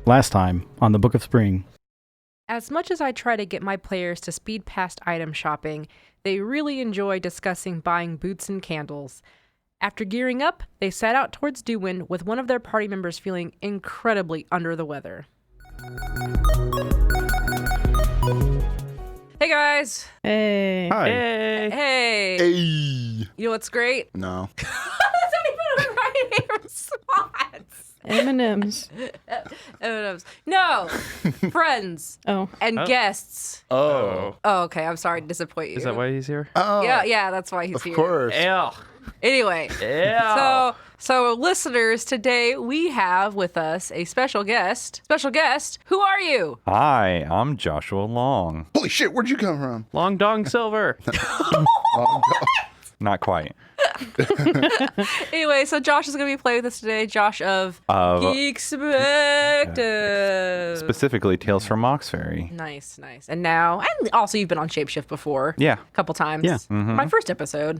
last time on the Book of Spring. As much as I try to get my players to speed past item shopping, they really enjoy discussing buying boots and candles. After gearing up, they set out towards Dewwind with one of their party members feeling incredibly under the weather. Hey guys! Hey. Hi. Hey. Hey! Hey. You know what's great? No. That's not even a right response! M&M's. M&M's. No! Friends Oh. and guests. Oh. Oh, okay. I'm sorry to disappoint you. Is that why he's here? Oh. Yeah, that's why he's here. Of course. Yeah. Anyway, Yeah. so listeners, today we have with us a special guest. Special guest, who are you? Hi, I'm Joshua Long. Holy shit, where'd you come from? Long Dong Silver. Not quite. Anyway, so Josh is going to be playing with us today. Josh of Geek Spective. Specifically, Tales from Moxferry. Nice. And now, and also you've been on Shapeshift before. Yeah. A couple times. Yeah. My first episode.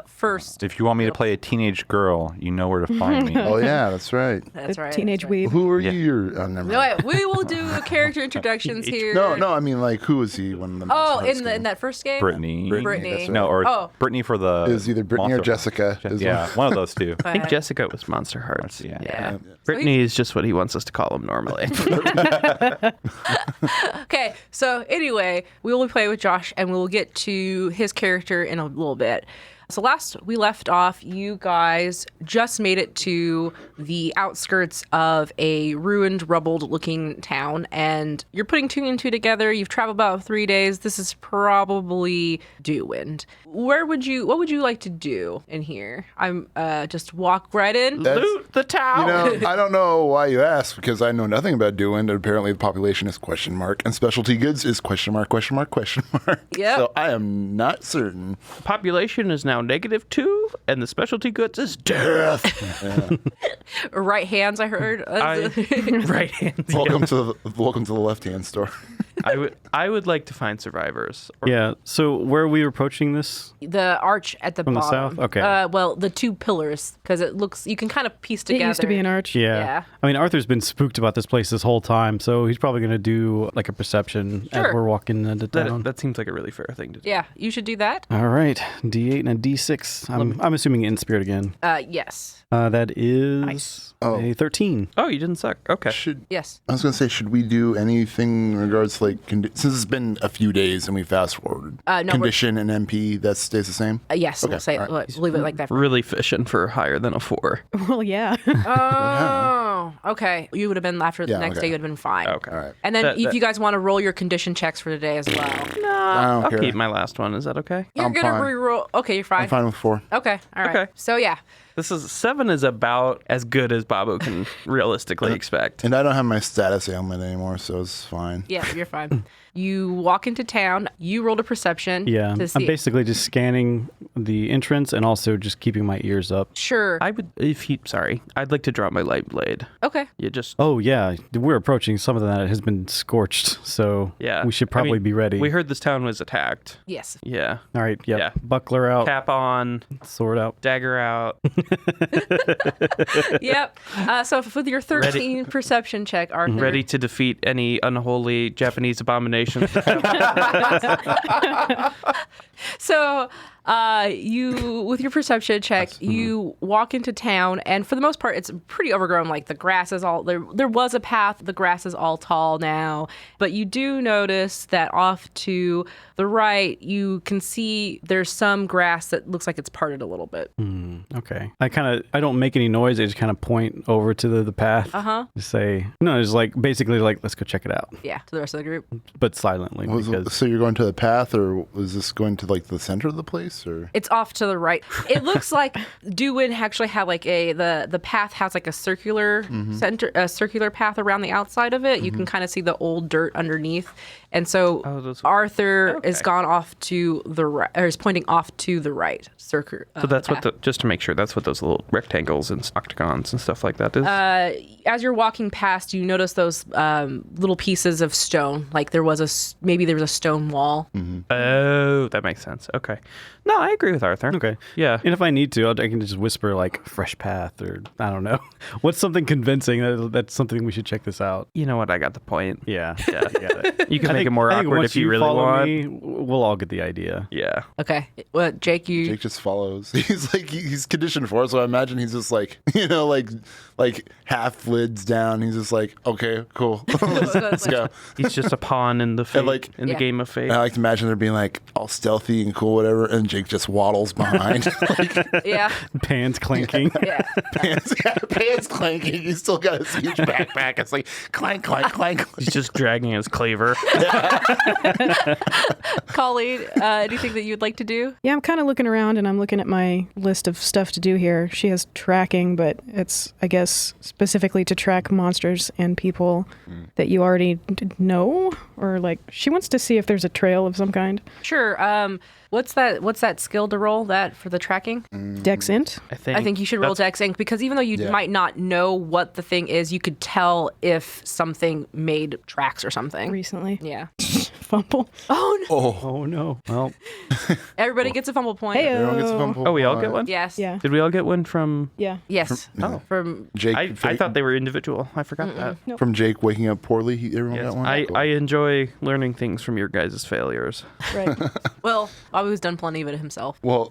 First. If you want me to play a teenage girl, you know where to find me. Oh, yeah, that's right. That's right. Teenage that's right. weeb. Who are Yeah. you? Oh, never No, mind. wait, we will do character introductions here. No, I mean, like, who is he when the Oh, first in game? that first game? Brittany. Brittany. That's right. No, or Oh. Brittany for the... It was either Brittany or Monster Jessica. Hearts. Is Yeah, one of those two. I think Jessica was Monster Hearts. Yeah. Yeah. Brittany is just what he wants us to call him normally. Okay, so anyway, we will be playing with Josh and we will get to his character in a little bit. So last we left off, you guys just made it to the outskirts of a ruined, rubbled-looking town, and you're putting two and two together. You've traveled about 3 days. This is probably Dewwind. What would you like to do in here? I'm just walk right in. Loot the town. You know, I don't know why you asked, because I know nothing about Dewwind, and apparently the population is ? And specialty goods is ? Yep. So I am not certain. Population is now -2, and the specialty goods is death. Right hands, I heard. Right hands. Welcome to the left-hand store. I would like to find survivors. Yeah, so where are we approaching this? The arch at the From the bottom. south? Okay. Well, the two pillars, because it looks, you can kind of piece together. It used to be an arch. Yeah. I mean, Arthur's been spooked about this place this whole time, so he's probably going to do like a perception Sure. as we're walking into town. That seems like a really fair thing to do. Yeah, you should do that. All right, D8 and a D6. I'm assuming in spirit again. Yes. That is Nice. a 13. Oh, you didn't suck. Okay. Yes. I was going to say, should we do anything in regards to, like, since it's been a few days and we fast forwarded? No, Condition and MP, that stays the same? Yes, we'll say all right. we'll leave it like that. Really fishing for higher than a 4. Well, yeah. Oh, okay. You would have been after the Yeah, next okay. day. You would have been fine. Okay. All right. And then That- if that- you guys want to roll your condition checks for today as well, I don't I'll care. keep my last one. Is that okay? you're I'm gonna fine. re-roll. Okay, you're fine. I'm fine with 4. Okay, all right. Okay. So yeah, This is 7 is about as good as Babu can realistically expect. And I don't have my status ailment anymore, so it's fine. yeah, you're fine. You walk into town. You rolled a perception. Yeah, To see. I'm basically just scanning the entrance and also just keeping my ears up. Sure. I'd like to drop my light blade. Okay. You just Oh, yeah, we're approaching something that has been scorched, so yeah. we should I probably mean, be ready. We heard this town was attacked. Yes. Yeah. All right, yep. Yeah. Buckler out, Cap on, sword out. dagger out. Yep. So with your 13 perception check, Arthur. Ready to defeat any unholy Japanese abominations. So, you with your perception check, you walk into town, and for the most part, it's pretty overgrown. Like the grass is all there. There was a path. The grass is all tall now, but you do notice that off to the right, you can see there's some grass that looks like it's parted a little bit. Okay. I don't make any noise. I just kind of point over to the path. Just say, no, it's like basically like, let's go check it out, Yeah, to the rest of the group. but silently because So you're going to the path, or was this going to, like, the center of the place, or? It's off to the right. It looks like Dewwind actually had like the path has like a circular circular path around the outside of it. You can kind of see the old dirt underneath, and so Arthur is gone off to the right, or is pointing off to the right. Circular. So that's what just to make sure, that's what those little rectangles and octagons and stuff like that is. As you're walking past, you notice those little pieces of stone. Like maybe there was a stone wall. Oh, that makes sense. Okay. No, I agree with Arthur. Okay. Yeah. And if I need to, I can just whisper like fresh path or I don't know. What's something convincing that's something we should check this out? You know what? I got the point. Yeah. Yeah. Yeah. You can make it more I think awkward once if you really follow want. me, we'll all get the idea. Yeah. Okay. Well, Jake, you. Jake just follows. He's like he's conditioned for it, so I imagine he's just like like half lids down. He's just like, okay, cool, let's go. He's just a pawn in the fate, like- in the Yeah. game of fate. And I like to imagine they're being like all stealthy and cool, whatever, and Jake just waddles behind, like Yeah. Pans clanking. Yeah. pants clanking. He's still got his huge backpack. It's like clank, clank, clank. He's just dragging his claver. Colleen, anything that you'd like to do? Yeah, I'm kind of looking around and I'm looking at my list of stuff to do here. She has tracking, but it's, I guess, specifically to track monsters and people that you already know. Or like, she wants to see if there's a trail of some kind. Sure. What's that skill to roll that for the tracking? Dex int. I I think you should roll Dex Inc. because even though you Yeah. might not know what the thing is, you could tell if something made tracks or something. Recently. Yeah. Fumble. Oh no! Oh no. Well, Everybody gets a fumble point. Hey, Everyone gets a fumble. Oh, we all get one? Yes. Yeah. Did we all get one from... Yeah. Yes. Oh. From Jake. I thought they were individual. I forgot that. from Jake waking up poorly. Everyone Yes. got one. I, Cool. I enjoy learning things from your guys' failures. Right. well, Bobby's done plenty of it himself. Well,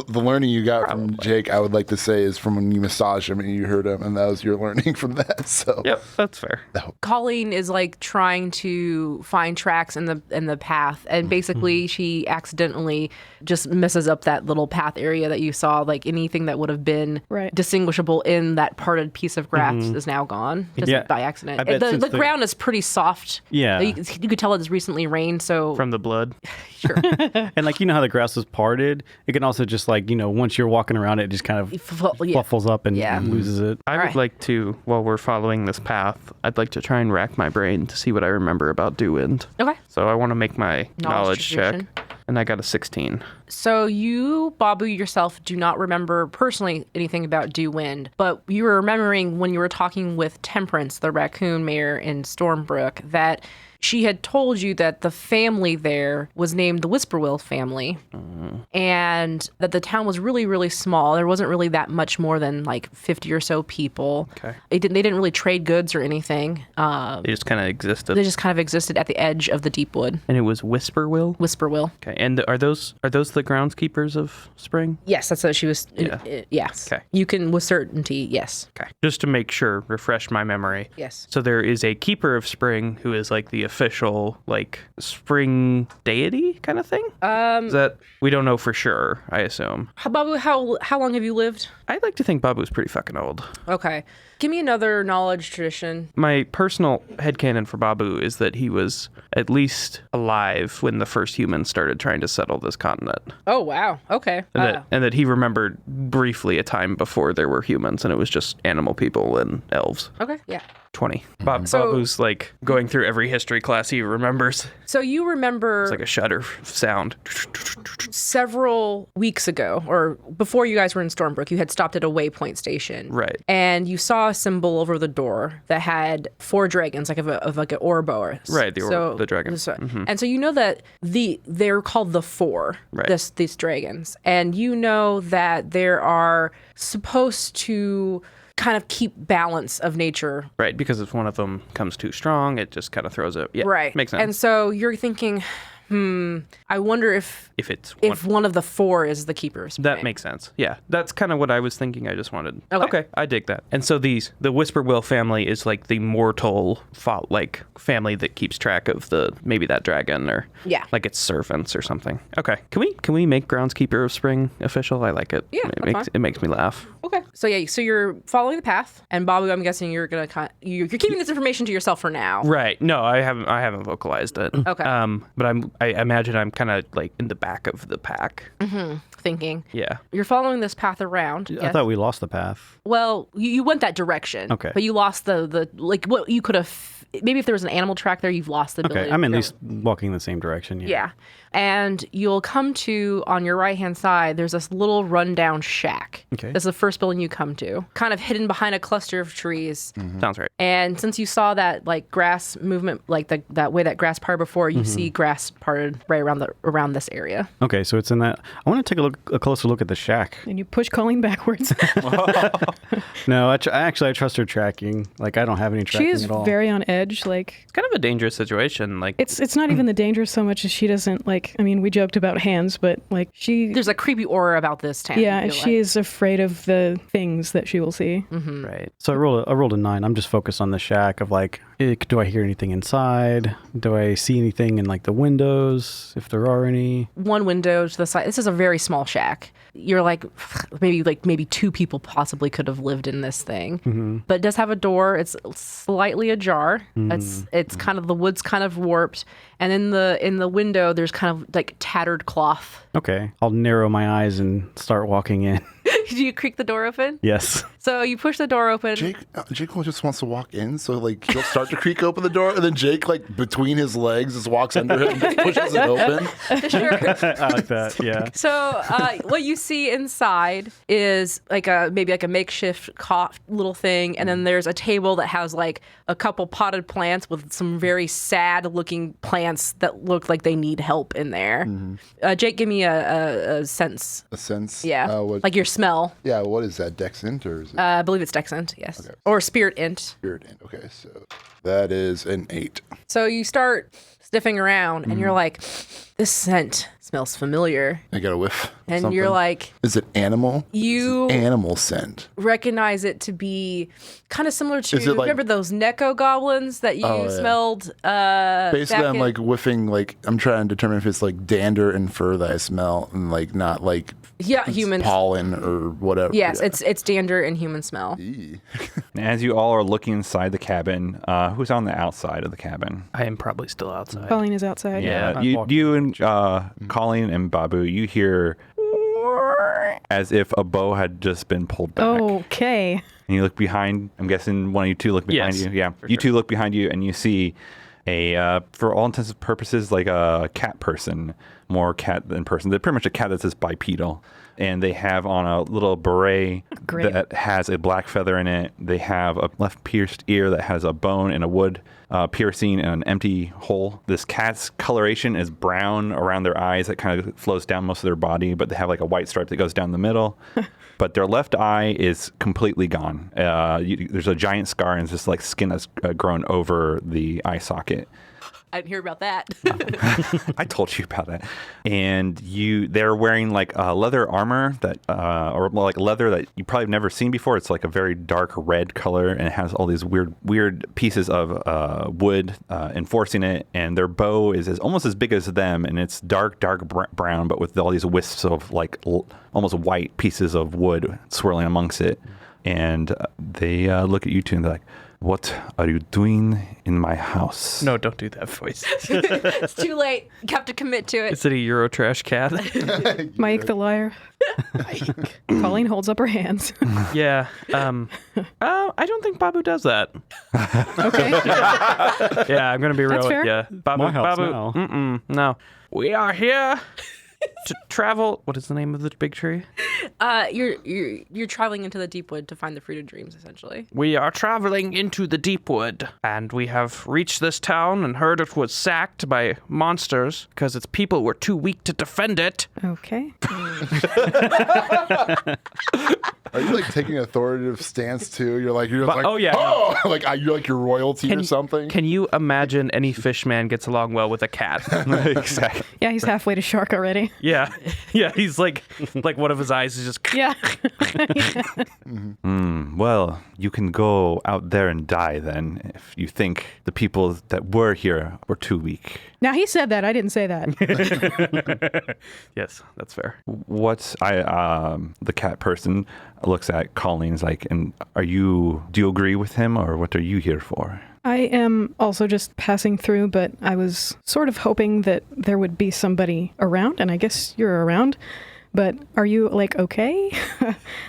the learning you got from Jake, I would like to say, is from when you massaged him and you heard him, and that was your learning from that. So Yep, that's fair. Colleen is like trying to find tracks in the path, and basically she accidentally just messes up that little path area that you saw. Like anything that would have been Right. distinguishable in that parted piece of grass is now gone, just Yeah. by accident. I bet The since the- ground is pretty soft. Yeah. You could tell it's recently rained, so From the blood. sure. and like, you know how the grass is parted? It can also just like, once you're walking around it, just kind of Yeah. fluffles up and Yeah. loses it. I would Alright. like to, while we're following this path, I'd like to try and rack my brain to see what I remember about Dewwind. Okay. So I want to make my knowledge check. tradition. And I got a 16. So you, Babu, yourself do not remember personally anything about Dewwind, but you were remembering when you were talking with Temperance, the raccoon mayor in Stormbrook, that she had told you that the family there was named the Whisperwill family, and that the town was really, really small. There wasn't really that much more than like 50 or so people. Okay. They didn't really trade goods or anything. They just kind of existed. They just kind of existed at the edge of the deep wood. And it was Whisperwill? Whisperwill. Okay. And are those the groundskeepers of Spring? Yes, that's what she was. Yeah. Yes. Okay. You can with certainty. Yes. Okay. Just to make sure, refresh my memory. Yes. So there is a keeper of Spring who is like the official like spring deity kind of thing? Is that we don't know for sure, I assume. Babu, how long have you lived? I'd like to think Babu's pretty fucking old. Okay. Give me another knowledge tradition. My personal headcanon for Babu is that he was at least alive when the first humans started trying to settle this continent. Oh, wow. Okay. And that he remembered briefly a time before there were humans and it was just animal people and elves. Okay. Yeah. 20. So- Babu's like going through every history class he remembers. So you remember It's like a shudder sound. several weeks ago, or before you guys were in Stormbrook, you had stopped at a waypoint station. Right. And you saw a symbol over the door that had 4 dragons, like of like an Ouroboros. Right, the dragon. And so you know that they're called the Four, Right. these dragons. And you know that there are supposed to kind of keep balance of nature. Right, because if one of them comes too strong, it just kind of throws it. Yeah, Right. makes sense. And so you're thinking, I wonder if if one of the 4 is the keepers. that makes sense. Yeah, that's kind of what I was thinking. I just wanted. Okay. I dig that. And so the Whisperwill family is like the mortal family that keeps track of maybe that dragon or Yeah. like its servants or something. Okay, can we make Groundskeeper of Spring official? I like it. Yeah, that's fine. It makes me laugh. Okay. So yeah, so you're following the path, and Babu, I'm guessing you're gonna you're keeping this information to yourself for now. Right. No, I haven't vocalized it. Okay. But I imagine I'm kind of like in the back of the pack. Thinking. Yeah. You're following this path around. I yes? thought we lost the path. Well, you went that direction. Okay. But you lost the like what you could have maybe if there was an animal track there, you've lost the ability. Okay, I'm to at go. least walking the same direction. Yeah. And you'll come to, on your right-hand side, there's this little rundown shack. Okay. This is the first building you come to, kind of hidden behind a cluster of trees. Sounds right. And since you saw that like grass movement, like that way that grass parted before, you see grass parted right around this area. Okay, so it's in that. I want to take a closer look at the shack. And you push Colleen backwards. No, I trust her tracking. Like I don't have any tracking She is at all. very on edge. Like It's kind of a dangerous situation. Like it's not even the danger so much as she doesn't like. I mean, we joked about hands, but like There's a creepy aura about this town. yeah, I feel she is afraid of the things that she will see. right. So I rolled a 9. I'm just focused on the shack of like, do I hear anything inside? Do I see anything in like the windows, if there are any? One window to the side. This is a very small shack. You're like maybe 2 people possibly could have lived in this thing, but it does have a door. It's slightly ajar. It's kind of, the wood's kind of warped, and in the window there's kind of like tattered cloth. Okay, I'll narrow my eyes and start walking in. Do you creak the door open? Yes. So you push the door open. Jake just wants to walk in, so like he'll start to creak open the door, and then Jake, like between his legs, just walks under it and just pushes it open. Sure. I like that. Yeah. So what you see inside is like maybe a makeshift little thing, and then there's a table that has like a couple potted plants with some very sad looking plants that look like they need help in there. Jake, give me a sense. A sense. Yeah, What, like your smell. yeah. What is that? Dexint or is it I believe it's Dexint, yes, or Spirit Int. Spirit? Okay, so that is an 8. So you start sniffing around, and you're like, this scent smells familiar, I got a whiff. and Something. you're like, Is it animal? you Animal scent. recognize it to be kind of similar to, Is it like- remember those Neko goblins that you yeah. smelled? Basically, back I'm in- like whiffing. Like I'm trying to determine if it's like dander and fur that I smell, and like not like yeah, humans. pollen or whatever. Yes, Yeah. it's dander and human smell. Eee. As you all are looking inside the cabin, who's on the outside of the cabin? I am probably still outside. Colleen is outside. Yeah, I'm you, walking. you and Colleen and Babu, you hear as if a bow had just been pulled back. Okay. And you look behind. I'm guessing one of you two look behind Yes, you. Yeah, for you sure. two look behind you, and you see a, for all intents and purposes, like a cat person, more cat than person. They're pretty much a cat that's just bipedal. And they have on a little beret Great. that has a black feather in it. They have a left pierced ear that has a bone and a wood piercing and an empty hole. This cat's coloration is brown around their eyes that kind of flows down most of their body, but they have like a white stripe that goes down the middle. But their left eye is completely gone. There's a giant scar, and it's just like skin that's grown over the eye socket. I didn't hear about that. I told you about that. And they're wearing like leather armor that, or like leather that you probably have never seen before. It's like a very dark red color, and it has all these weird pieces of wood enforcing it. And their bow is almost as big as them, and it's dark brown, but with all these wisps of like almost white pieces of wood swirling amongst it. And they look at you two and they're like, "What are you doing in my house?" No, don't do that voice. It's too late. You have to commit to it. Is it a Eurotrash cat? Mike the liar. Colleen holds up her hands. Yeah. I don't think Babu does that. Okay. Yeah, I'm gonna be real. That's fair. Yeah, Babu. My house Babu. now. No, we are here to travel. What is the name of the big tree? You're traveling into the deep wood to find the fruit of dreams, essentially. We are traveling into the deep wood, and we have reached this town and heard it was sacked by monsters because its people were too weak to defend it. Okay. Are you like taking an authoritative stance too? You're like oh, yeah, oh! like you're like your royalty or something. Can you imagine any fish man gets along well with a cat? Exactly. Yeah, he's halfway to shark already. Yeah, he's like one of his eyes is just. Yeah. Well, you can go out there and die then if you think the people that were here were too weak. Now he said that. I didn't say that. Yes, that's fair. The cat person looks at Colleen's like, "And do you agree with him, or what are you here for?" I am also just passing through, but I was sort of hoping that there would be somebody around, and I guess you're around. but are you like okay?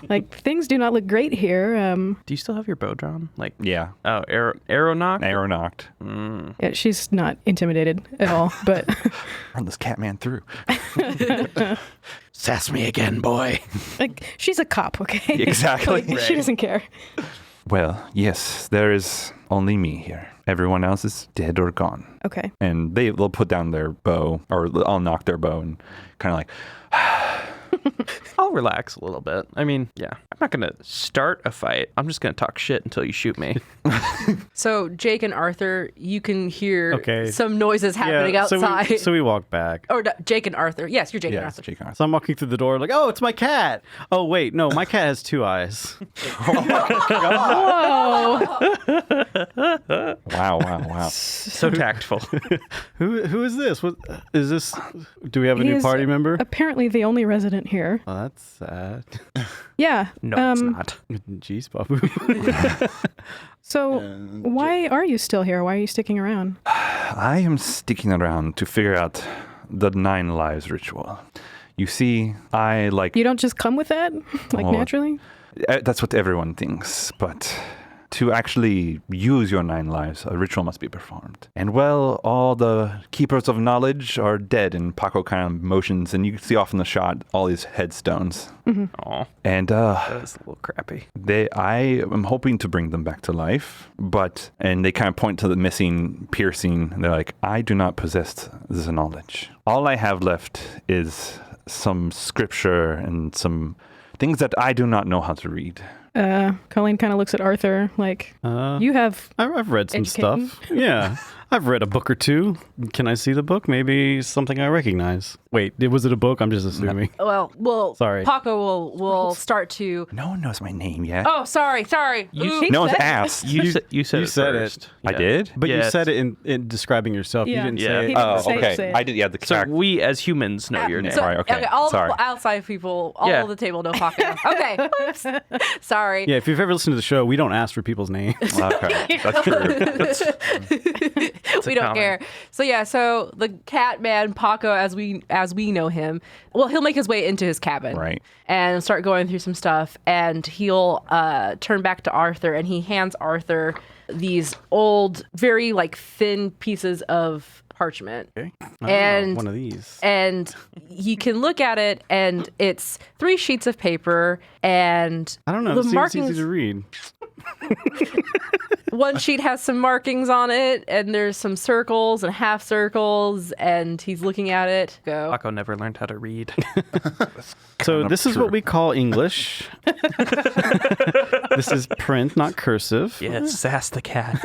Like things do not look great here. Do you still have your bow drawn? Like, Yeah. oh, arrow knock? Arrow knocked. Yeah, she's not intimidated at all, but Run this Catman through. Sass me again, boy. like she's a cop, okay? Exactly. Like, she doesn't care. Well, yes, there is only me here. Everyone else is dead or gone. Okay. And they'll put down their bow, or I'll knock their bow and kind of like, I'll relax a little bit. I mean, yeah, I'm not going to start a fight. I'm just going to talk shit until you shoot me. So Jake and Arthur, you can hear Okay. some noises happening outside. So we walk back. Or no, Jake and Arthur. Yes, you're Jake and yeah, Arthur. Jake Arthur. So I'm walking through the door like, oh, it's my cat. Oh, wait, no, my cat has 2 eyes. Wow. So tactful. Who is this? What is this? Do we have a He new is party member? Apparently the only resident here. Oh, that's sad. Yeah. No, it's not. Jeez, Babu. So why are you still here? Why are you sticking around? I am sticking around to figure out the 9 lives ritual. You see, I like... You don't just come with that? Like Oh. naturally? That's what everyone thinks, but to actually use your 9 lives, a ritual must be performed. And well, all the keepers of knowledge are dead in Paco kind of motions, and you can see off in the shot all these headstones. Oh, And that is a little crappy. I am hoping to bring them back to life, and they kind of point to the missing piercing, and they're like, I do not possess this knowledge. All I have left is some scripture and some things that I do not know how to read. Colleen kind of looks at Arthur like, you have... I've read some Educating. stuff. Yeah. I've read a book or two. Can I see the book? Maybe something I recognize. Wait, was it a book? I'm just assuming. Well, Sorry. Paco will start to. No one knows my name yet. Oh, sorry. Oops. No one's asked. You said you it said it. first. I Yeah. did? But you Yes. said it in describing yourself. Yeah. You didn't Yeah. say He it. didn't Oh, say okay. it. I did. Yeah, the So character. we as humans know your name. So, Right, okay. all Sorry. the outside people, all Yeah. of the table know Paco. Okay. Oops. Sorry. Yeah, if you've ever listened to the show, we don't ask for people's names. Okay, that's true. We don't common. care. So yeah, so the cat man Paco, as we know him, well, he'll make his way into his cabin, Right. and start going through some stuff, and he'll turn back to Arthur, and he hands Arthur these old, very like thin pieces of parchment. Okay. And one of these. and he can look at it, and it's 3 sheets of paper, and I don't know. the It seems markings. easy to read. One sheet has some markings on it, and there's some circles and half circles, and he's looking at it. Go. Paco never learned how to read. So this is true. what we call English. This is print, not cursive. Yes, sass the cat.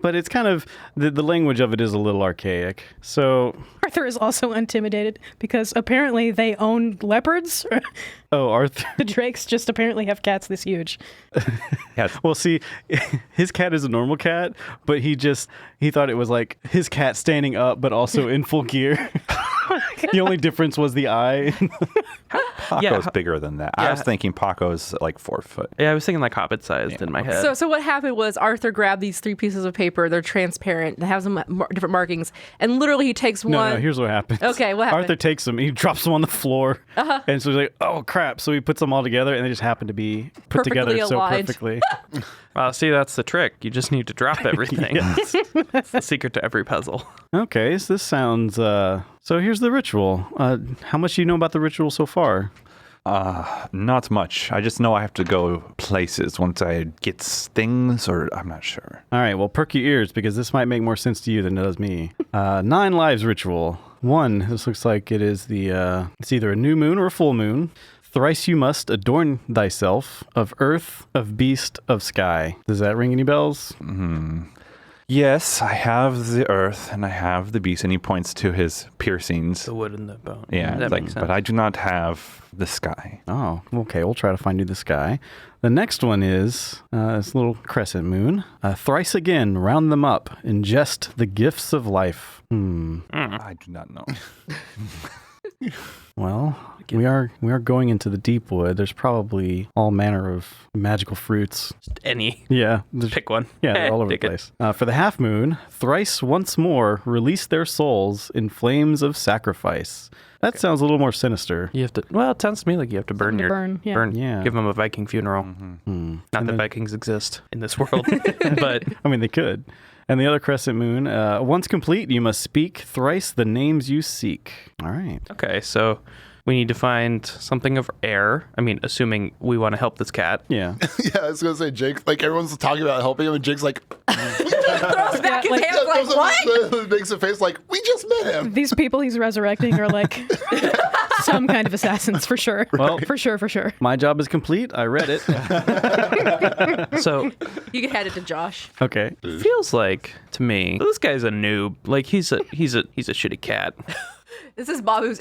But it's kind of, the language of it is a little archaic. So, Arthur is also intimidated because apparently they own leopards. oh, Arthur. The Drakes just apparently have cats this huge. Well, see, his cat is a normal cat, but he thought it was like his cat standing up, but also in full gear. The only difference was the eye. Paco's Yeah. bigger than that. I Yeah. was thinking Paco's like 4 foot. Yeah, I was thinking like hobbit sized in my head. So what happened was Arthur grabbed these 3 pieces of paper. They're transparent. They have some different markings, and literally he takes No, one. no, here's what happens. Okay, what happened? Arthur takes them, he drops them on the floor, and so he's like, oh, crap. So he puts them all together, and they just happen to be put Perfectly together so aligned. perfectly. See, that's the trick. You just need to drop everything. That's the secret to every puzzle. Okay, so this sounds... So here's the ritual. How much do you know about the ritual so far? Not much. I just know I have to go places once I get things, or I'm not sure. All right, well, perk your ears, because this might make more sense to you than it does me. 9 lives ritual. 1, this looks like it is it's either a new moon or a full moon. Thrice you must adorn thyself of earth, of beast, of sky. Does that ring any bells? Yes, I have the earth and I have the beast, and he points to his piercings. The wood and the bone. Yeah, that like, makes sense. but I do not have the sky. Oh, okay. We'll try to find you the sky. The next one is this little crescent moon. Thrice again, round them up, ingest the gifts of life. I do not know. Well, we are going into the deep wood. There's probably all manner of magical fruits. Any. Yeah. Pick one. Yeah, they're all over the Take it. place. For the half moon, thrice once more release their souls in flames of sacrifice. That sounds a little more sinister. You have to. Well, it sounds to me like you have to burn to burn, yeah. Yeah. Give them a Viking funeral. Not that Vikings exist in this world, but I mean, they could. And the other crescent moon, once complete, you must speak thrice the names you seek. All right. okay. So we need to find something of air. I mean, assuming we want to help this cat. Yeah. Yeah, I was gonna say Jake. Like everyone's talking about helping him, and Jake's like, Throws back his like- hands like, what? makes a face like, we just met him. These people he's resurrecting are like some kind of assassins for sure. Well- for sure. My job is complete. I read it. So You can hand it to Josh. Okay. feels like to me this guy's a noob. Like he's a shitty cat. This is Babu's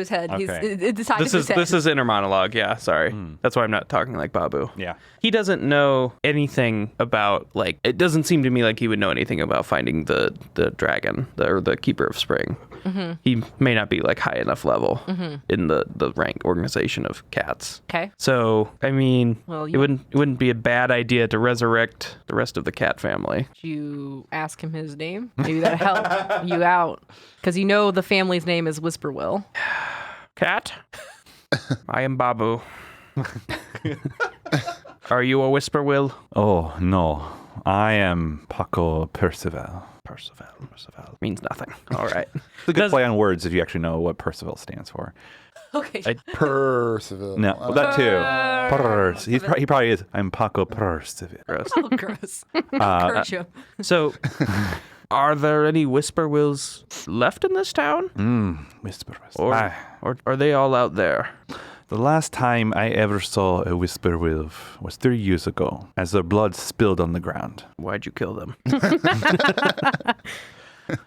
head. He's Okay. it's inside This of is his head. this is inner monologue. Yeah, sorry. That's why I'm not talking like Babu. Yeah. He doesn't know anything about, like, it doesn't seem to me like he would know anything about finding the dragon or the keeper of spring. He may not be like high enough level in the rank organization of cats. Okay. So I mean, Well, it you- wouldn't be a bad idea to resurrect the rest of the cat family. Did you ask him his name? Maybe that'll help you out. Because you know the family's name is Whisperwill. Cat, I am Babu. Are you a Whisperwill? Oh, no. I am Paco Percival. Percival means nothing. All right. It's a good play on words if you actually know what Percival stands for. Okay. Percival. No, well, that too. He probably is. I'm Paco Percival. Gross. Oh, gross. Curse you. So, are there any Whisperwills left in this town? Whisper. Or are they all out there? The last time I ever saw a Whisperwill was 3 years ago, as their blood spilled on the ground. Why'd you kill them?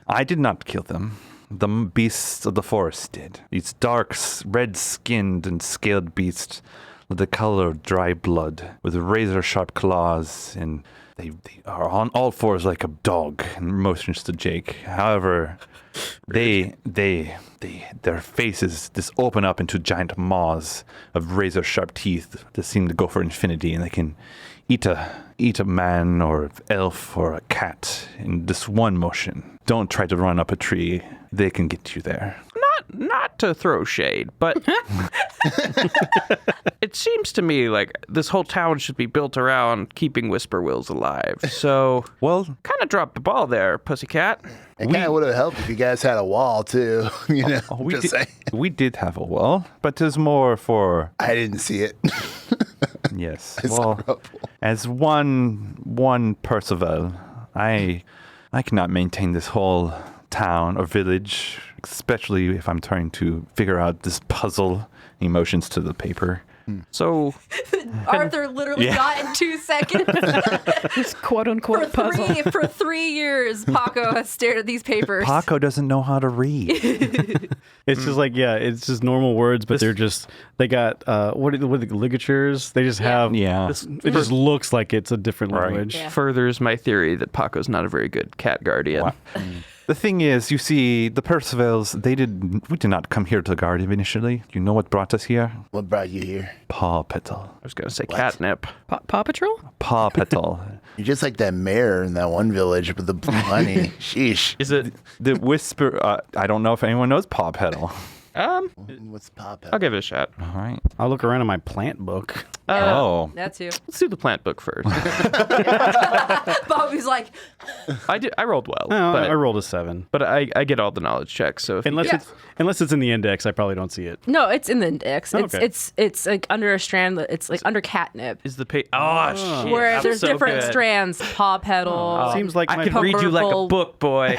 I did not kill them. The beasts of the forest did. These dark, red-skinned and scaled beasts with the color of dry blood, with razor-sharp claws, and they are on all fours like a dog, and motions to Jake. However, their faces just open up into giant maws of razor-sharp teeth that seem to go for infinity, and they can eat a man or elf or a cat in this one motion. Don't try to run up a tree. They can get you there. Not to throw shade, but it seems to me like this whole town should be built around keeping Whisperwills alive. So, Well, kind of dropped the ball there, pussycat. It kind of would have helped if you guys had a wall too. You know, we just saying. did have a wall, but it's more for I didn't see it. yes. I saw Well, a wall. as one Percival, I cannot maintain this whole town or village, especially if I'm trying to figure out this puzzle. Emotions to the paper. So, Arthur literally got in 2 seconds. This quote unquote puzzle. For 3 years, Paco has stared at these papers. Paco doesn't know how to read. It's just like, yeah, it's just normal words, but they got, what are the ligatures? They just have, Yeah. it just looks like it's a different Right. language. Yeah. furthers my theory that Paco's not a very good cat guardian. Wow. The thing is, you see, the Percivals, we did not come here to guard him initially. You know what brought us here? What brought you here? Paw Petal. I was going to say catnip. Paw Patrol? Paw Petal. You're just like that mayor in that one village with the blue honey. Sheesh. Is it? The whisper, I don't know if anyone knows Paw Petal. What's pop? I'll give it a shot. All right. I'll look around in my plant book. Oh. That too. Let's do the plant book first. Bobby's like, I rolled well, No, but I rolled a 7. but I get all the knowledge checks. So if Unless Yeah. unless it's in the index, I probably don't see it. no, it's in the index. It's Okay. it's like under a strand. It's like under catnip. is the page. Oh shit! Where I'm there's so different good. strands. Paw petal. Seems like I my could book- read you like a Purple. book, boy.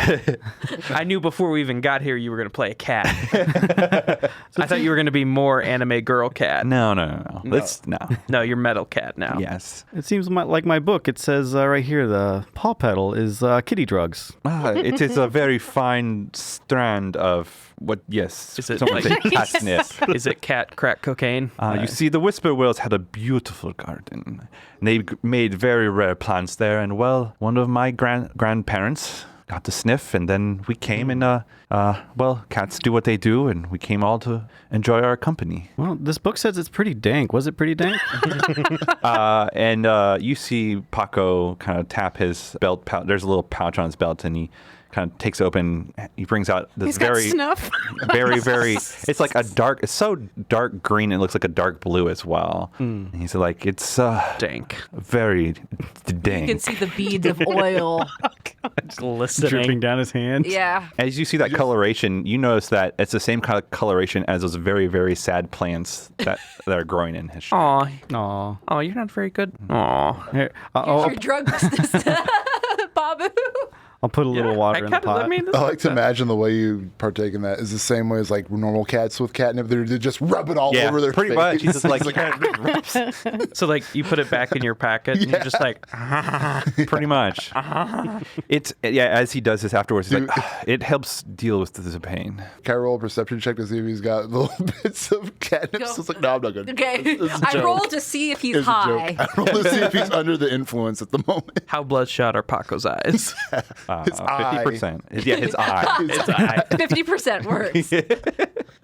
I knew before we even got here you were gonna play a cat. I thought you were gonna be more anime girl cat. No. Let's no. No, you're metal cat now. Yes. It seems like my book. It says right here, the paw petal is kitty drugs. It is a very fine strand of what? Yes. Is it something like- catnip. Is it cat crack cocaine? You see, the Whisperwills had a beautiful garden. They made very rare plants there, and well, one of my grandparents got to sniff, and then we came and well, cats do what they do, and we came all to enjoy our company. Well, this book says it's pretty dank. Was it pretty dank? And you see Paco kind of tap his belt pouch. There's a little pouch on his belt, and he kind of takes open. He brings out this He's got very, snuff. very. It's like a dark. It's so dark green. It looks like a dark blue as well. And he's like, it's Dank. very dank. You can see the beads of oil. Glistening. Dripping down his hand. Yeah. As you see that coloration, you notice that it's the same kind of coloration as those very, very sad plants that are growing in his shop. Aw. Aw. Oh, you're not very good. Aw. Here, Your drug business, Babu. I'll put a little water in the pot. I like to imagine the way you partake in that is the same way as like normal cats with catnip. They just rub it all over their pretty face. much. He's just like, So like you put it back in your packet and you're just like, pretty much. It's as he does this afterwards, he's like, it helps deal with the pain. Can I roll a perception check to see if he's got little bits of catnip? Go. So it's like, no, I'm not good. Okay. It's a I joke. rolled to see if he's It's a high. joke. I roll to see if he's under the influence at the moment. how bloodshot are Paco's eyes? His eye. 50%. Yeah, his eye. His eye. 50% worse.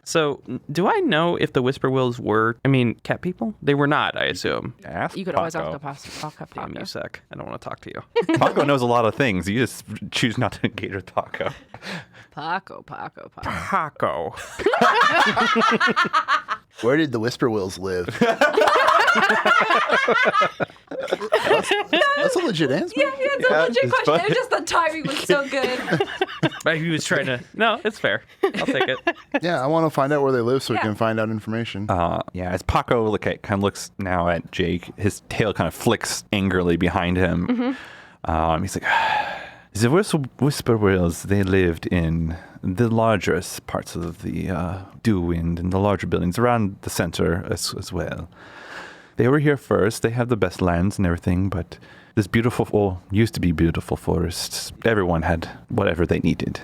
So, do I know if the Whisperwills were, cat people? They were not, I assume. Ask You could always Paco. talk up Damn, you suck. I don't want to talk to you. Paco knows a lot of things. You just choose not to engage with Paco. Paco. Paco. Where did the Whisperwills live? That's a legit answer. Yeah, it's a legit it's question. fun. It was just the timing was so good. He was trying to. No, it's fair. I'll take it. Yeah, I want to find out where they live so we Yeah. can find out information. As Paco kind of looks now at Jake, his tail kind of flicks angrily behind him. He's like, the Whisperwills, they lived in the largest parts of the Dewwind and the larger buildings around the center as well. They were here first. They have the best lands and everything, but this used to be beautiful forests. Everyone had whatever they needed.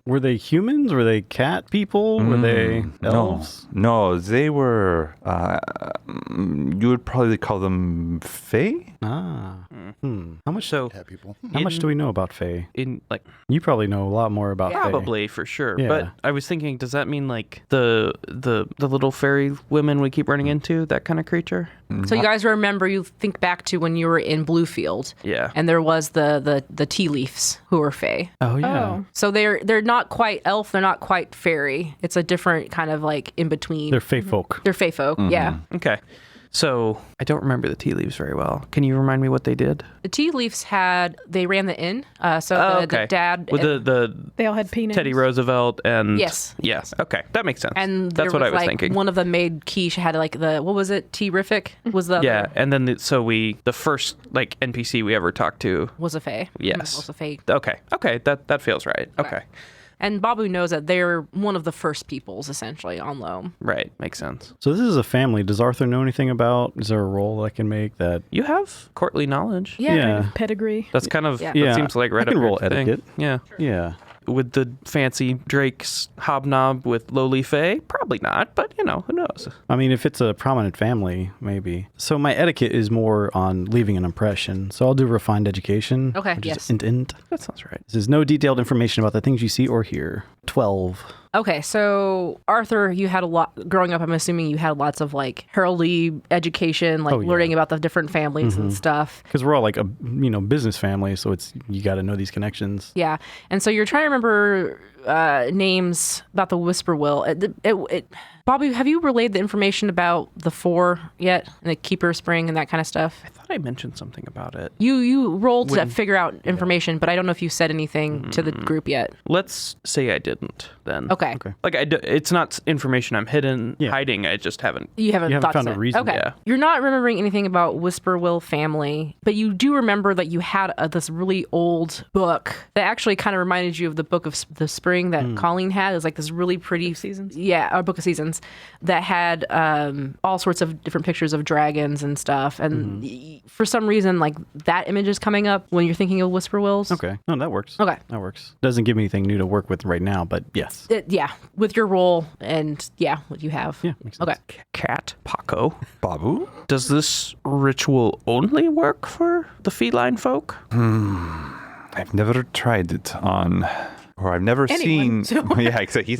Were they humans? Were they cat people? Were they elves? No, they were, you would probably call them fae? Ah. How much? So, Cat people. How much do we know about fae? You probably know a lot more about fae. probably for sure. Yeah. But I was thinking, does that mean like the little fairy women we keep running into, that kind of creature? So you guys remember, you think back to when you were in Bluefield. Yeah. And there was the tea leaves who were fae. Oh yeah. Oh. So they're not quite elf, they're not quite fairy. It's a different kind of like in between. They're fae folk. They're fae folk, yeah. Okay. So I don't remember the tea leaves very well. Can you remind me what they did? The tea leaves they ran the inn. So the dad with the They all had peanuts. Teddy Roosevelt and Yes. Okay, that makes sense. and that's there what I was like, thinking. One of them made quiche, had like what was it? Tea-rific was the Yeah, and then the first like NPC we ever talked to. was a fae. Yes. Was a fae. Okay, that feels right. Okay. And Babu knows that they're one of the first peoples, essentially, on Loam. Right, makes sense. So this is a family. Does Arthur know anything about? Is there a role I can make that? You have courtly knowledge. Yeah. Pedigree. That's kind of Yeah. that Yeah, seems like right I can up your roll thing. etiquette. Yeah. Yeah. With the fancy Drake's hobnob with lowly fae? Probably not, but who knows? I mean, if it's a prominent family, maybe. So my etiquette is more on leaving an impression. So I'll do refined education. Okay, which yes. is int. That sounds right. This is no detailed information about the things you see or hear. 12. Okay, so Arthur, you had a lot growing up. I'm assuming you had lots of like heraldry education, like Oh, yeah. learning about the different families and stuff. Because we're all like a business family, so you got to know these connections. Yeah, and so you're trying to remember names about the Whisperwill. Bobby, have you relayed the information about the four yet, and the Keeper Spring and that kind of stuff? I thought I mentioned something about it. You rolled to figure out information, but I don't know if you said anything to the group yet. Let's say I didn't then. Okay. Like it's not information I'm hiding. I just haven't. You haven't haven't thought found to a say. reason. Okay. Yeah. You're not remembering anything about Whisperwill family, but you do remember that you had this really old book that actually kind of reminded you of the Book of the Spring that Colleen had. It was like this really pretty Seasons? Yeah, a Book of Seasons that had all sorts of different pictures of dragons and stuff. And for some reason, like that image is coming up when you're thinking of Whisperwills. Okay. No, that works. Okay. That works. Doesn't give me anything new to work with right now, but yes. Yeah, with your role and what you have. Yeah, makes sense. Okay. Cat Paco. Babu? Does this ritual only work for the feline folk? I've never tried it on, or I've never Anyone, seen. so- Yeah, exactly.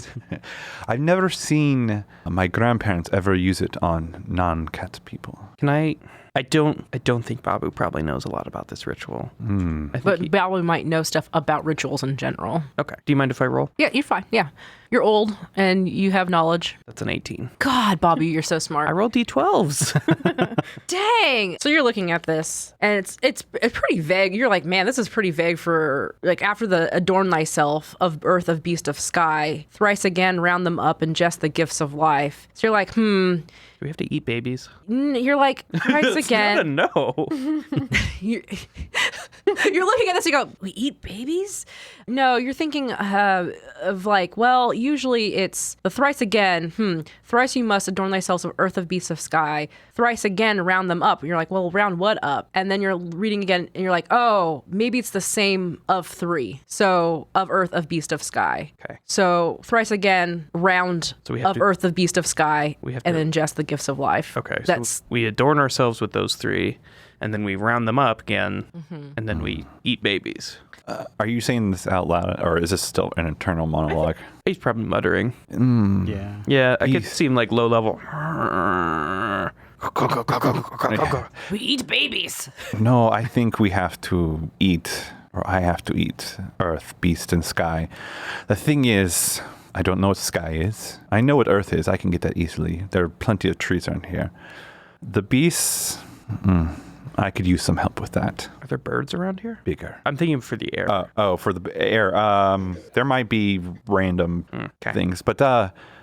I've never seen my grandparents ever use it on non-cat people. Can I don't think Babu probably knows a lot about this ritual. I think But Babu might know stuff about rituals in general. okay. Do you mind if I roll? Yeah, you're fine. Yeah. You're old and you have knowledge. That's an 18. God, Bobby, you're so I smart. rolled d12s. Dang. So you're looking at this and it's pretty vague. You're like, man, this is pretty vague for like after the adorn thyself of earth of beast of sky, thrice again round them up, ingest the gifts of life. So you're like, Do we have to eat babies? You're like, thrice again. No. You're looking at this and you go, we eat babies? No, you're thinking of like, well, usually it's the thrice again. Thrice you must adorn thyself of earth of beasts of sky. Thrice again round them up. And you're like, well, round what up? And then you're reading again and you're like, oh, maybe it's the same of 3. So of earth of beast of sky. Okay. So thrice again round So we have of to- earth of beast of sky We have and to- ingest the gifts of life. Okay. That's So we adorn ourselves with those 3, and then we round them up again, and then we eat babies. Are you saying this out loud, or is this still an internal monologue? He's probably muttering. Yeah. Yeah, I could He's- seem like low level. we eat babies. No, I think we have to eat, or I have to eat earth, beast, and sky. The thing is, I don't know what sky is. I know what earth is. I can get that easily. There are plenty of trees around here. The beasts, I could use some help with that. Are there birds around here? Bigger. I'm thinking for the air. For the air. There might be random okay. things, but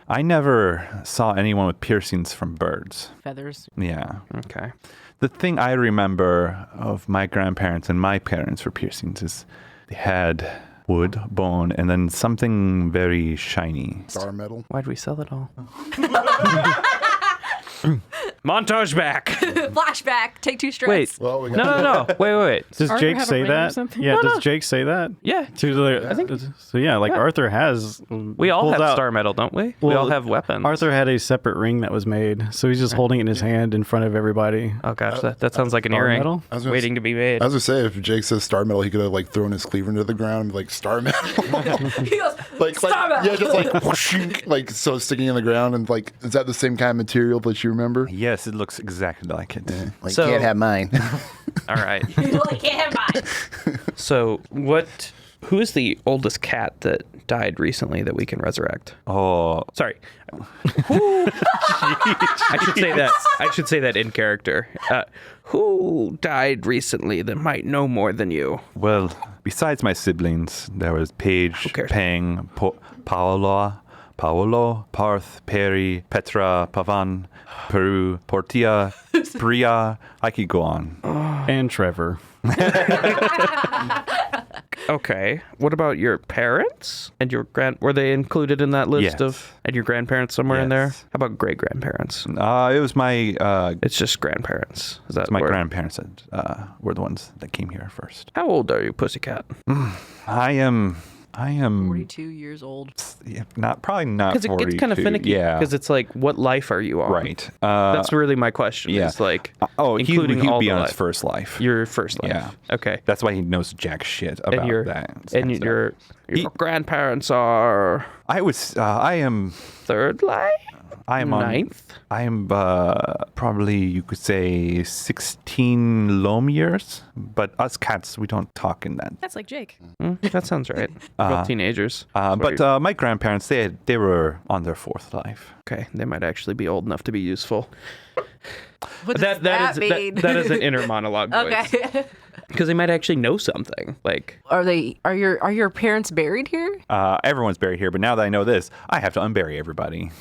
I never saw anyone with piercings from birds. Feathers. Yeah. Okay. The thing I remember of my grandparents and my parents for piercings is they had wood, bone, and then something very shiny. Star metal. Why'd we sell it all? Montage back. Flashback. Take 2 strikes. Wait. Well, we got No. Wait. Does Arthur Jake have a say ring or that? something? Yeah, No, does no. Jake say that? Yeah. I think so. Yeah, like Arthur has. We all have star metal, don't we? We Well, all have weapons. Arthur had a separate ring that was made, so he's just holding it in his hand in front of everybody. Oh gosh, that sounds like an Star earring metal? I was gonna waiting to be made. I was gonna say, if Jake says star metal, he could have like thrown his cleaver into the ground and be like star metal. He goes, like Star metal. yeah, just like whooshing, like so sticking in the ground, and like, is that the same kind of material that you remember? Yes, it looks exactly like it. Like, So- can't have mine. All right. You like, can't have mine. So who is the oldest cat that died recently that we can resurrect? Oh, Sorry. I should say that in character. Who died recently that might know more than you? well, besides my siblings, there was Paige, cares? Peng, Paolo, Parth, Perry, Petra, Pavan, Peru, Portia, Bria. I could go on. And Trevor. Okay. What about your parents and your were they included in that list Yes. of and your grandparents somewhere in there? Yes. How about great grandparents? It was my It's just grandparents. Is that my word? grandparents that were the ones that came here first. How old are you, pussycat? I am 42 years old. yeah, probably not Because it 42. gets kind of finicky. Yeah. Because it's like, what life are you on? Right. That's really my question. yeah. Is like, including including all he'd be the on life. his first life. Your first life. Yeah. Okay. That's why he knows jack shit about And your that. and stuff. your He- grandparents are I am third life, on ninth. I am probably, you could say, 16 loam years. But us cats, we don't talk in that. That's like Jake. That sounds right. Both teenagers. But my grandparents, they were on their fourth life. Okay, they might actually be old enough to be useful. What does that mean? that is an inner monologue voice. Okay. Because they might actually know something. Like, Are your parents buried here? Everyone's buried here, but now that I know this, I have to unbury everybody.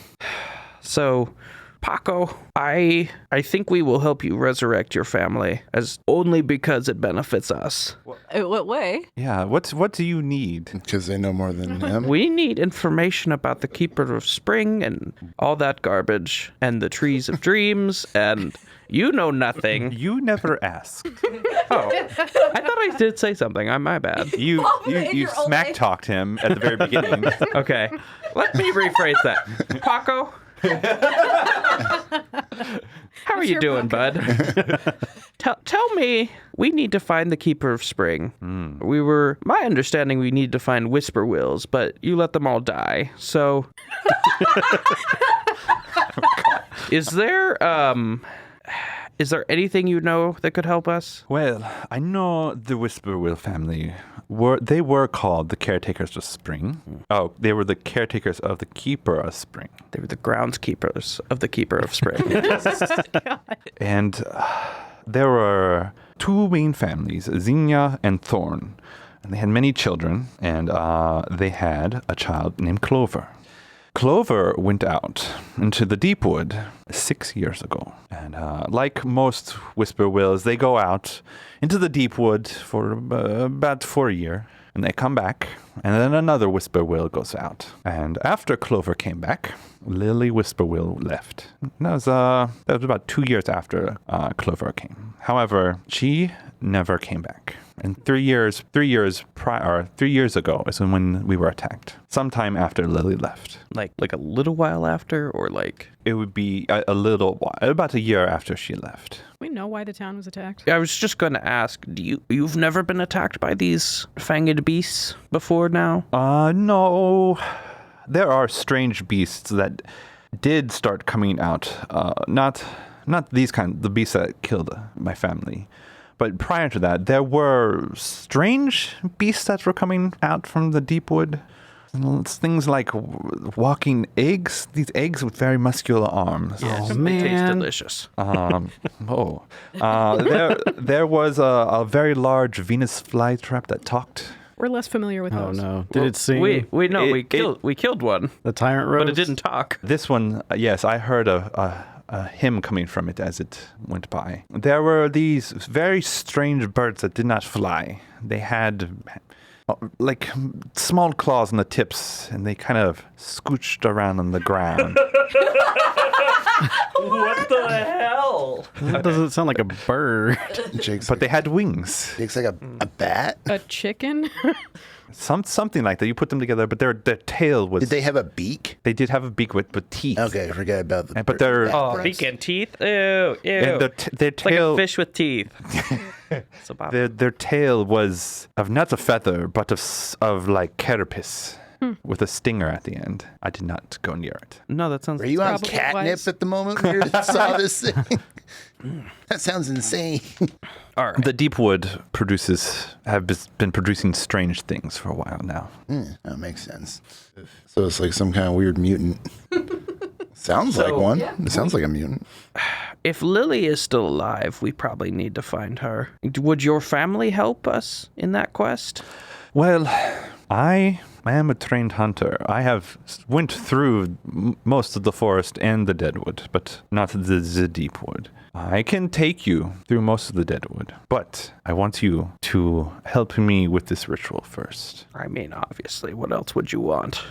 so, Paco, I think we will help you resurrect your family, as only because it benefits us. In what way? Yeah, what do you need? Because they know more than him. We need information about the Keeper of Spring and all that garbage, and the Trees of Dreams, and you know nothing. You never asked. Oh, I thought I did say something. My bad. You in your old smack age. talked him at the very beginning. Okay, let me rephrase that. Paco, How are you doing, bud? Tell me, we need to find the Keeper of Spring. My understanding we need to find Whisper Wills, but you let them all die. So, is there anything you know that could help us? Well, I know the Whisperwill family were called the caretakers of Spring. Oh, they were the caretakers of the Keeper of Spring. They were the groundskeepers of the Keeper of Spring. And there were two main families, Zinnia and Thorn. And they had many children, and they had a child named Clover. Clover went out into the deep wood 6 years ago. And like most Whisperwills, they go out into the deep wood for about for a year. And they come back, and then another Whisperwill goes out. And after Clover came back, Lily Whisperwill left. That was about 2 years after Clover came. However, she never came back. And 3 years ago is when we were attacked. Sometime after Lily left. like a little while after, or like... It would be a little while, about a year after she left. We know why the town was attacked. I was just going to ask, you've never been attacked by these fanged beasts before now? No. There are strange beasts that did start coming out. Not the beasts that killed my family. But prior to that, there were strange beasts that were coming out from the deep wood. It's things like walking eggs. These eggs with very muscular arms. Yes, Oh, they taste man. delicious. There was a very large Venus flytrap that talked. We're less familiar with Oh those. no! Did it sing? We It- we killed one, the tyrant rose. but it didn't talk. This one, yes, I heard a hymn coming from it as it went by. There were these very strange birds that did not fly. They had like small claws on the tips, and they kind of scooched around on the ground. What the hell? That doesn't sound like a bird. Jake's, But they had wings. Jake's like a bat. A chicken? Something like that. You put them together, but their tail was... Did they have a beak? They did have a beak with teeth. Okay, forget about the. But they're... Oh, beak and teeth? Ew, ew. And their It's like tail... a fish with teeth. It's about Their tail was of not a feather, but of like carapace, with a stinger at the end. I did not go near it. No, that sounds... Are you on Probably catnip was. at the moment when you saw this thing? That sounds insane. All right. The deep wood have been producing strange things for a while now. That makes sense. So it's like some kind of weird mutant. Sounds like one. It sounds like a mutant. If Lily is still alive, we probably need to find her. Would your family help us in that quest? Well, I am a trained hunter. I have went through most of the forest and the deadwood, but not the deep wood. I can take you through most of the deadwood, but I want you to help me with this ritual first. I mean, obviously, what else would you want?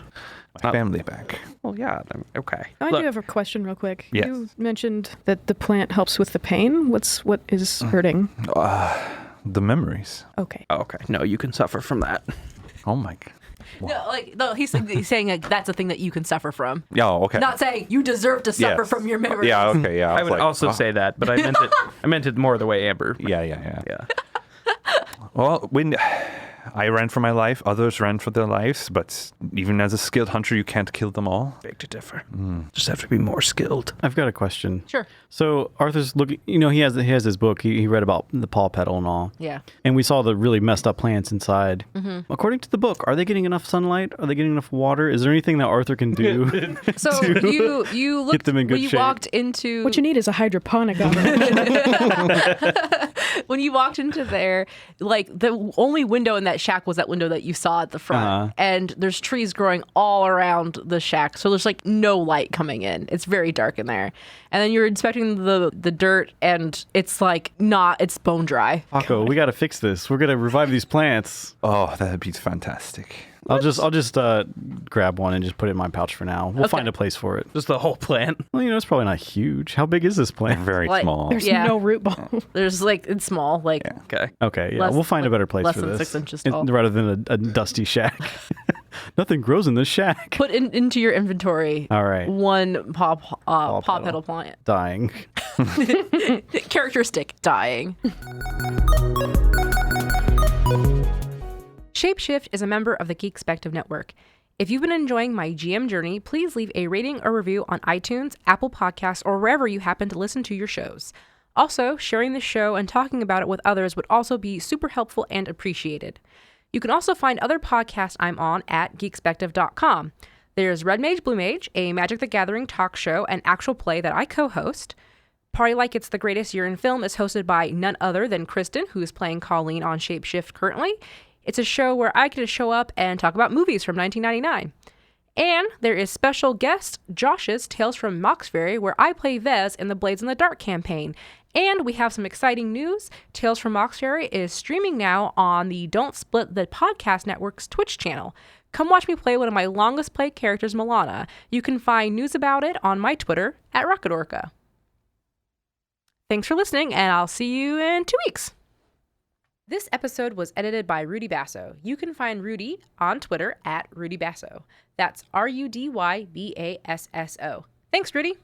My family back. Well, yeah, okay. I Look, do have a question real quick. Yes. You mentioned that the plant helps with the pain. What is hurting? The memories. Okay. oh, okay. No, you can suffer from that. Oh my god. No, he's saying like that's a thing that you can suffer from. Yeah, okay. Not saying you deserve to suffer Yes. from your memories. Yeah, okay, yeah. I was would like, also oh. say that, but I meant it more the way Amber. Yeah. Yeah. Well, when I ran for my life, others ran for their lives, but even as a skilled hunter, you can't kill them all. Beg to differ. Just have to be more skilled. I've got a question. Sure. So Arthur's looking. You know, he has his book. He read about the paw petal and all. Yeah. And we saw the really messed up plants inside. Mm-hmm. According to the book, are they getting enough sunlight? Are they getting enough water? Is there anything that Arthur can do? So you looked them in good when you shape. walked into What you need is a hydroponic oven. when you walked into there, like the only window in that shack was that window that you saw at the front. Uh-huh. And there's trees growing all around the shack. So there's like no light coming in. It's very dark in there. And then you're inspecting the dirt and it's like it's bone dry. Paco, we got to fix this. We're gonna revive these plants. Oh, that'd be fantastic. I'll just grab one and just put it in my pouch for now. We'll find a place for it. Just the whole plant. Well, you know, it's probably not huge. How big is this plant? Very Like, small. There's Yeah. no root ball. There's like it's small, like Okay. Okay, yeah, Less- we'll find a better place less for than this. 6 inches tall. Rather than a dusty shack. Nothing grows in this shack. Put into your inventory. All right. One paw petal. petal plant. Dying. Characteristic, dying. Shapeshift is a member of the Geekspective Network. If you've been enjoying my GM journey, please leave a rating or review on iTunes, Apple Podcasts, or wherever you happen to listen to your shows. Also, sharing the show and talking about it with others would also be super helpful and appreciated. You can also find other podcasts I'm on at geekspective.com. There's Red Mage, Blue Mage, a Magic the Gathering talk show and actual play that I co-host. Party Like It's the Greatest Year in Film is hosted by none other than Kristen, who is playing Colleen on Shapeshift currently. It's a show where I get to show up and talk about movies from 1999. And there is special guest Josh's Tales from Moxbury, where I play Vez in the Blades in the Dark campaign. And we have some exciting news. Tales from Moxbury is streaming now on the Don't Split the Podcast Network's Twitch channel. Come watch me play one of my longest played characters, Milana. You can find news about it on my Twitter at RocketOrca. Thanks for listening, and I'll see you in 2 weeks. This episode was edited by Rudy Basso. You can find Rudy on Twitter at Rudy Basso. That's RUDYBASSO. Thanks, Rudy.